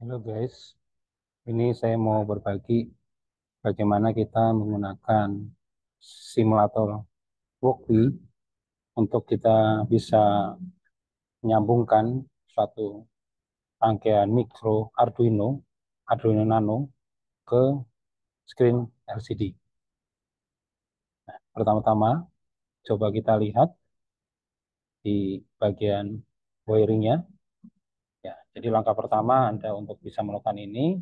Halo guys, ini saya mau berbagi bagaimana kita menggunakan simulator Walkly untuk kita bisa menyambungkan suatu rangkaian mikro Arduino Nano ke screen LCD. Pertama-tama, coba kita lihat di bagian wiringnya. Ya, jadi langkah pertama Anda untuk bisa melakukan ini,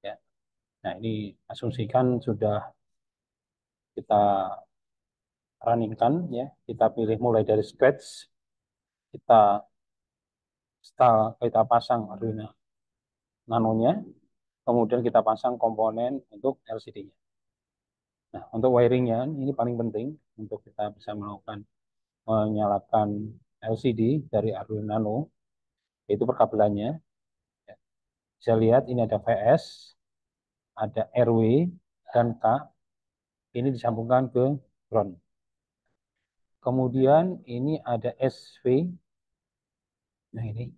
ya. Nah, ini asumsikan sudah kita runningkan, ya. Kita pilih mulai dari scratch, kita kita pasang Arduino Nano-nya, kemudian kita pasang komponen untuk LCD-nya. Nah, untuk wiringnya ini paling penting untuk kita bisa melakukan menyalakan LCD dari Arduino Nano, yaitu perkabelannya. Ya, bisa lihat ini ada VS, ada RW, dan K. Ini disambungkan ke ground. Kemudian ini ada SV. Nah ini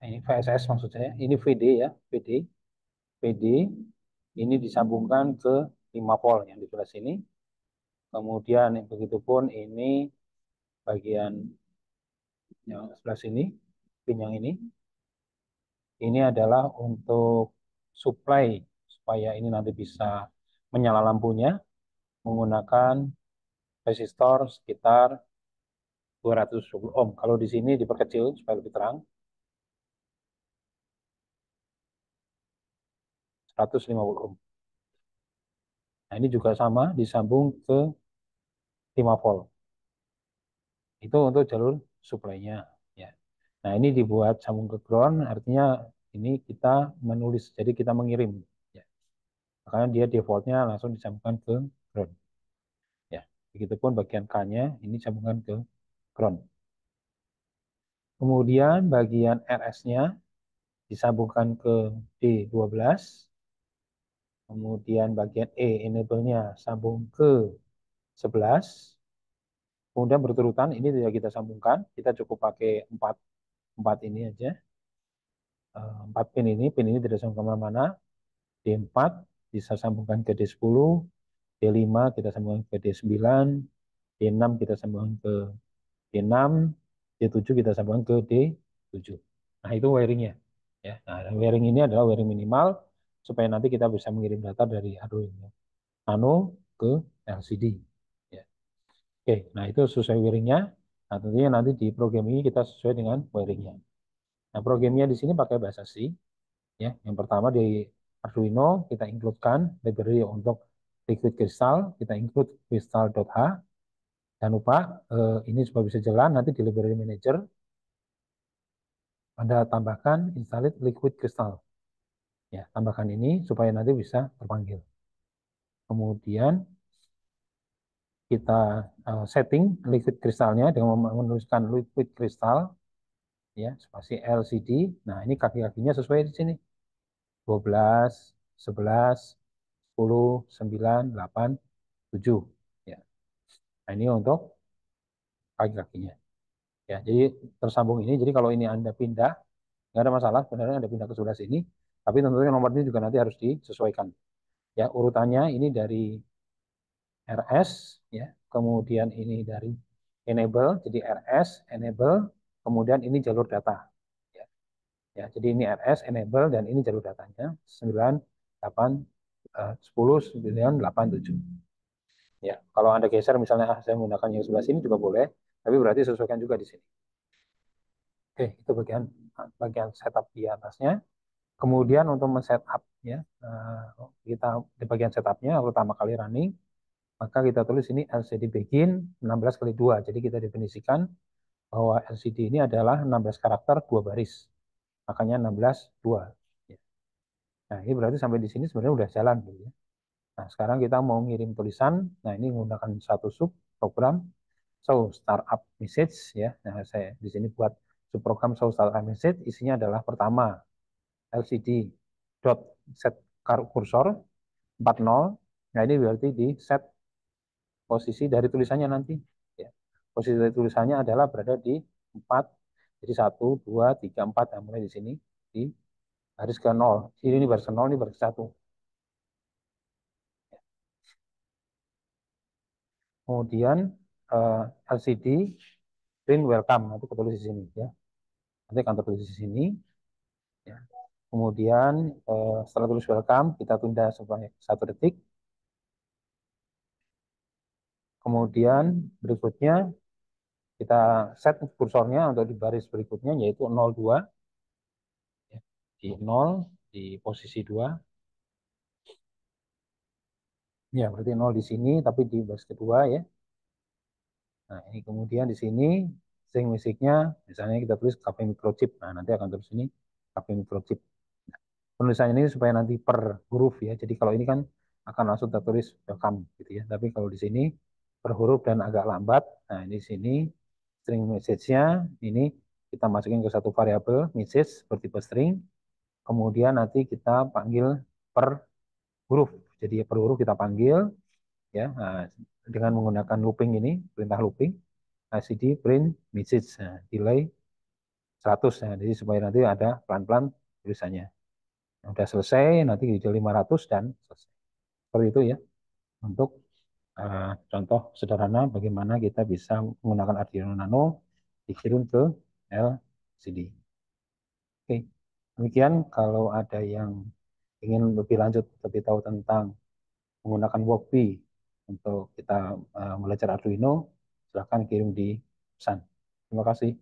VSS maksud saya. Ini VD ya, VD. VD ini disambungkan ke 5 volt yang di sebelah sini. Kemudian begitupun ini bagian yang sebelah sini, pin yang ini adalah untuk supply supaya ini nanti bisa menyala lampunya menggunakan resistor sekitar 220 ohm. Kalau di sini diperkecil supaya lebih terang, 150 ohm. Nah, ini juga sama disambung ke 5 volt. Itu untuk jalur supply-nya, ya. Nah, ini dibuat sambung ke ground, artinya ini kita menulis, jadi kita mengirim, ya. Makanya dia defaultnya langsung disambungkan ke ground, ya. Begitupun bagian K-nya ini sambungkan ke ground. Kemudian bagian RS-nya disambungkan ke D12. Kemudian bagian enable-nya sambung ke 11. Kemudian berturutan ini tidak kita sambungkan, kita cukup pakai 4 ini aja. 4 pin ini tidak sambung kemana-mana. D4 bisa sambungkan ke D10, D5 kita sambungkan ke D9, D6 kita sambungkan ke D6, D7 kita sambungkan ke D7. Nah, itu wiringnya. Ya. Nah, wiring ini adalah wiring minimal supaya nanti kita bisa mengirim data dari Arduino Nano ke LCD. Ya. Oke, nah itu sesuai wiringnya. Nah, tentunya nanti di program ini kita sesuai dengan wiringnya. Nah, programnya di sini pakai bahasa C. Ya, yang pertama di Arduino kita include-kan library untuk liquid crystal, kita include crystal.h. Jangan lupa ini supaya bisa jalan nanti di library manager Anda tambahkan installed liquid crystal. Ya, tambahkan ini supaya nanti bisa terpanggil. Kemudian kita setting liquid kristalnya dengan menuliskan liquid crystal, ya, spasi LCD. Nah, ini kaki-kakinya sesuai di sini. 12, 11, 10, 9, 8, 7. Ya. Nah, ini untuk kaki-kakinya. Ya, jadi tersambung ini. Jadi kalau ini Anda pindah, nggak ada masalah. Sebenarnya Anda pindah ke sebelah sini. Tapi tentunya nomor ini juga nanti harus disesuaikan. Ya, urutannya ini dari RS, ya. Kemudian ini dari enable, jadi RS, enable, kemudian ini jalur data. Ya, ya, jadi ini RS, enable, dan ini jalur datanya. 9, 8, 10, 9, 8, 7. Ya, kalau Anda geser misalnya saya menggunakan yang sebelah sini juga boleh, tapi berarti sesuaikan juga di sini. Oke, itu bagian bagian setup di atasnya. Kemudian untuk men-setup, ya, kita di bagian setupnya pertama kali running, maka kita tulis ini LCD begin 16 kali 2. Jadi kita definisikan bahwa LCD ini adalah 16 karakter 2 baris. Makanya 16 2. Nah, ini berarti sampai di sini sebenarnya udah jalan gitu ya. Nah, sekarang kita mau ngirim tulisan. Nah, ini menggunakan satu sub program show startup message, ya. Nah, saya di sini buat sub program show startup message, isinya adalah pertama LCD dot set cursor 40. Nah, ini berarti di set posisi dari tulisannya nanti, ya. Posisi dari tulisannya adalah berada di 4. Jadi 1, 2, 3, 4. Nah, mulai di sini di baris ke nol. Ini baris ke nol, ini baris ke satu. Kemudian LCD print welcome, nanti ketulis di sini ya. Nanti akan tertulis di sini. Ya. Kemudian setelah tulis welcome, kita tunda sampai 1 detik. Kemudian berikutnya kita set kursornya untuk di baris berikutnya yaitu 02 ya, di 0 di posisi 2. Ya, berarti 0 di sini tapi di baris kedua ya. Nah, ini kemudian di sini string musiknya misalnya kita tulis KP microchip. Nah, nanti akan tulis ini KP microchip. Nah, penulisannya ini supaya nanti per huruf ya. Jadi kalau ini kan akan langsung tertulis welcome gitu ya. Tapi kalau di sini per huruf dan agak lambat. Nah, ini di sini string message-nya ini kita masukin ke satu variabel message bertipe string. Kemudian nanti kita panggil per huruf. Jadi per huruf kita panggil ya. Nah, dengan menggunakan looping ini, perintah looping, LCD print message, nah, delay 100, nah, jadi supaya nanti ada pelan-pelan tulisannya. Nah, udah selesai, nanti di 500 dan selesai. Seperti itu ya, untuk contoh sederhana bagaimana kita bisa menggunakan Arduino Nano dikirim ke LCD. Oke, demikian kalau ada yang ingin lebih lanjut, lebih tahu tentang menggunakan Workbee untuk kita belajar Arduino, silahkan kirim di pesan. Terima kasih.